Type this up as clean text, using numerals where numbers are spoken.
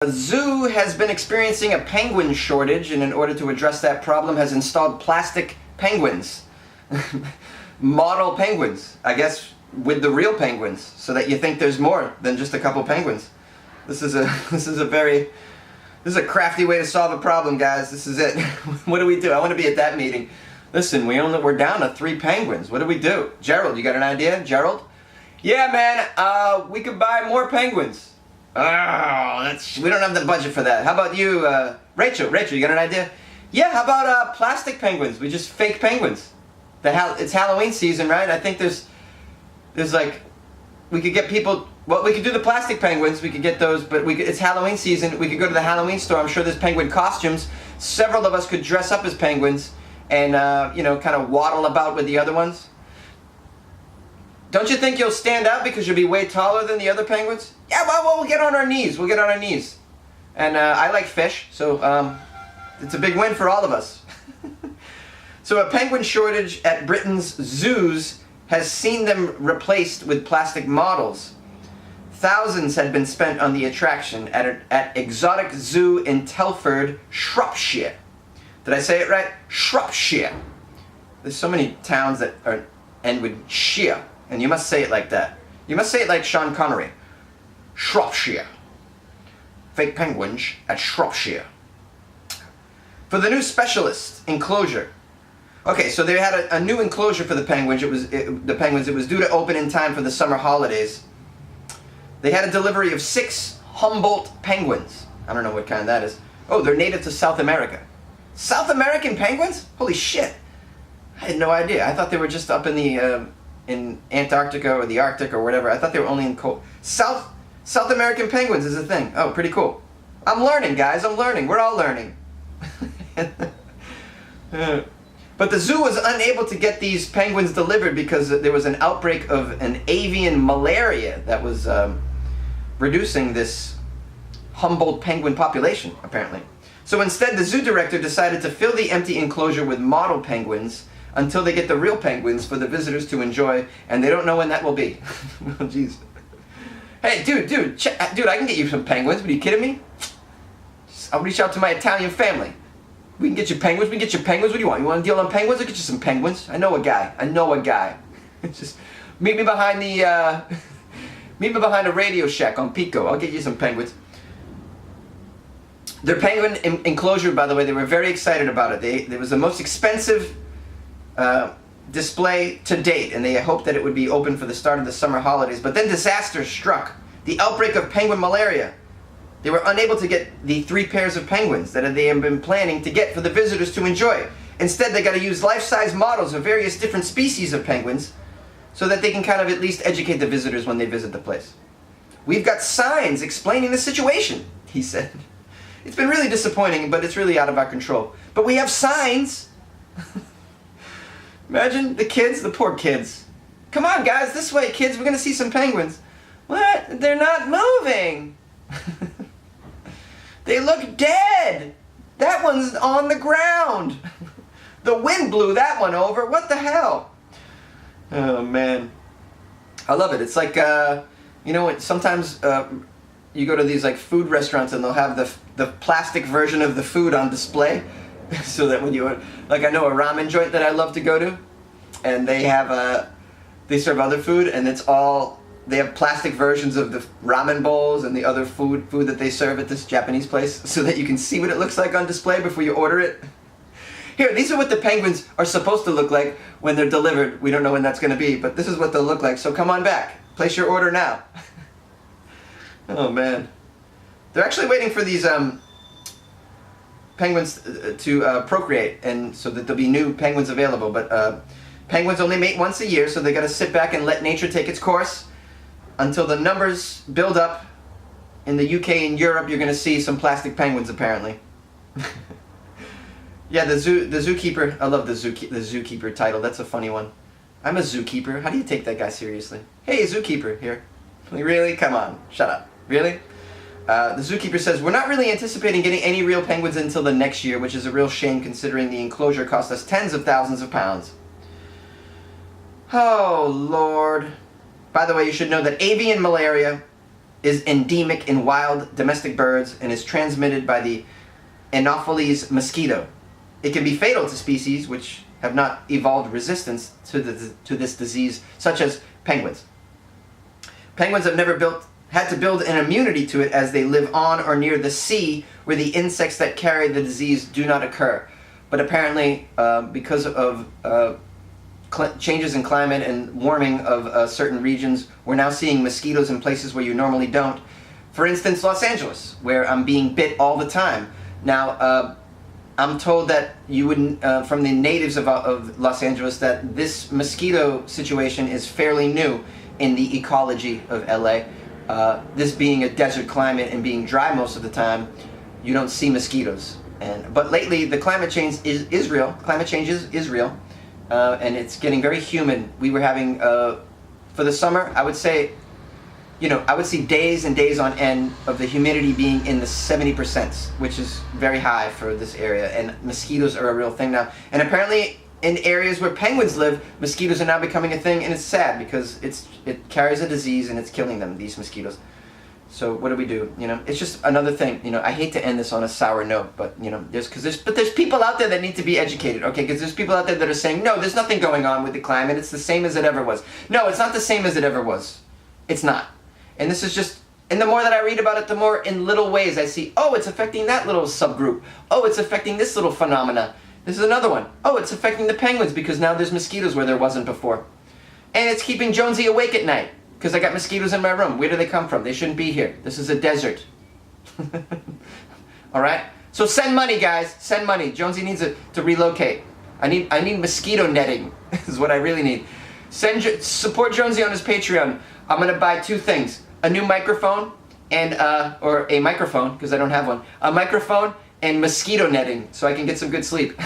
A zoo has been experiencing a penguin shortage, and in order to address that problem has installed plastic penguins. Model penguins, I guess, with the real penguins, so that you think there's more than just a couple penguins. This is a crafty way to solve a problem, guys. This is it. What do we do? I want to be at that meeting. Listen, we're down to 3 penguins. What do we do? Gerald, you got an idea? Gerald? Yeah, man, we could buy more penguins. Oh, we don't have the budget for that. How about you, Rachel? Rachel, you got an idea? Yeah, how about plastic penguins? We just fake penguins. It's Halloween season, right? I think there's like, we could get people. Well, we could do the plastic penguins. We could get those, but it's Halloween season. We could go to the Halloween store. I'm sure there's penguin costumes. Several of us could dress up as penguins and kind of waddle about with the other ones. Don't you think you'll stand out because you'll be way taller than the other penguins? Yeah, well, we'll get on our knees. We'll get on our knees. And I like fish, so it's a big win for all of us. So a penguin shortage at Britain's zoos has seen them replaced with plastic models. Thousands had been spent on the attraction at Exotic Zoo in Telford, Shropshire. Did I say it right? Shropshire. There's so many towns that end with shire. And you must say it like that. You must say it like Sean Connery. Shropshire. Fake penguins at Shropshire. For the new specialist enclosure. Okay, so they had a new enclosure for the penguins. It was due to open in time for the summer holidays. They had a delivery of 6 Humboldt penguins. I don't know what kind that is. Oh, they're native to South America. South American penguins? Holy shit. I had no idea. I thought they were just up in the in Antarctica or the Arctic or whatever. I thought they were only in cold. South American penguins is a thing. Oh, pretty cool. I'm learning, guys. I'm learning. We're all learning. But the zoo was unable to get these penguins delivered because there was an outbreak of an avian malaria that was reducing this Humboldt penguin population, apparently. So instead, the zoo director decided to fill the empty enclosure with model penguins until they get the real penguins for the visitors to enjoy, and they don't know when that will be. Oh, jeez. Hey, dude, I can get you some penguins. What, are you kidding me? I'll reach out to my Italian family. We can get you penguins. We can get you penguins. What do you want? You want to deal on penguins? I'll get you some penguins. I know a guy. Just meet me behind the Radio Shack on Pico. I'll get you some penguins. Their penguin enclosure, by the way, they were very excited about it. It was the most expensive display to date, and they hoped that it would be open for the start of the summer holidays. But then disaster struck. The outbreak of penguin malaria. They were unable to get the 3 pairs of penguins that they had been planning to get for the visitors to enjoy. Instead, they got to use life-size models of various different species of penguins so that they can kind of at least educate the visitors when they visit the place. We've got signs explaining the situation, he said. It's been really disappointing, but it's really out of our control. But we have signs. Imagine the kids, the poor kids. Come on, guys, this way, kids. We're going to see some penguins. What? They're not moving. They look dead. That one's on the ground. The wind blew that one over. What the hell? Oh, man. I love it. It's like, sometimes you go to these like food restaurants and they'll have the plastic version of the food on display. So that when I know a ramen joint that I love to go to, and they serve other food, and they have plastic versions of the ramen bowls and the other food that they serve at this Japanese place, so that you can see what it looks like on display before you order it. Here, these are what the penguins are supposed to look like when they're delivered. We don't know when that's going to be, but this is what they'll look like, so come on back. Place your order now. Oh, man. They're actually waiting for these penguins to procreate, and so that there'll be new penguins available. But penguins only mate once a year, so they got to sit back and let nature take its course until the numbers build up. In the UK and Europe, you're going to see some plastic penguins, apparently. Yeah, the zookeeper. I love the zookeeper title. That's a funny one. I'm a zookeeper. How do you take that guy seriously? Hey, zookeeper here. Really? Come on. Shut up. Really? The zookeeper says, we're not really anticipating getting any real penguins until the next year, which is a real shame considering the enclosure cost us tens of thousands of pounds. Oh, Lord. By the way, you should know that avian malaria is endemic in wild domestic birds and is transmitted by the Anopheles mosquito. It can be fatal to species which have not evolved resistance to this disease, such as penguins. Penguins have never had to build an immunity to it, as they live on or near the sea where the insects that carry the disease do not occur. But apparently, because of changes in climate and warming of certain regions, we're now seeing mosquitoes in places where you normally don't. For instance, Los Angeles, where I'm being bit all the time. Now, I'm told that you wouldn't, from the natives of Los Angeles, that this mosquito situation is fairly new in the ecology of LA. This being a desert climate and being dry most of the time, you don't see mosquitoes. But lately, the climate change is real. Climate change is real, and it's getting very humid. We were having, for the summer, I would say, I would see days and days on end of the humidity being in the 70%, which is very high for this area. And mosquitoes are a real thing now. And apparently, in areas where penguins live, mosquitoes are now becoming a thing, and it's sad because it carries a disease and it's killing them, these mosquitoes. So what do we do? It's just another thing. I hate to end this on a sour note, but there's people out there that need to be educated, okay? Because there's people out there that are saying, no, there's nothing going on with the climate. It's the same as it ever was. No, it's not the same as it ever was. It's not. And this is just, and the more that I read about it, the more in little ways I see, oh, it's affecting that little subgroup. Oh, it's affecting this little phenomena. This is another one. Oh, it's affecting the penguins because now there's mosquitoes where there wasn't before. And it's keeping Jonesy awake at night because I got mosquitoes in my room. Where do they come from? They shouldn't be here. This is a desert. All right? So send money, guys. Send money. Jonesy needs to relocate. I need mosquito netting is what I really need. Support Jonesy on his Patreon. I'm going to buy 2 things. A new microphone and or a microphone because I don't have one. A microphone and mosquito netting so I can get some good sleep.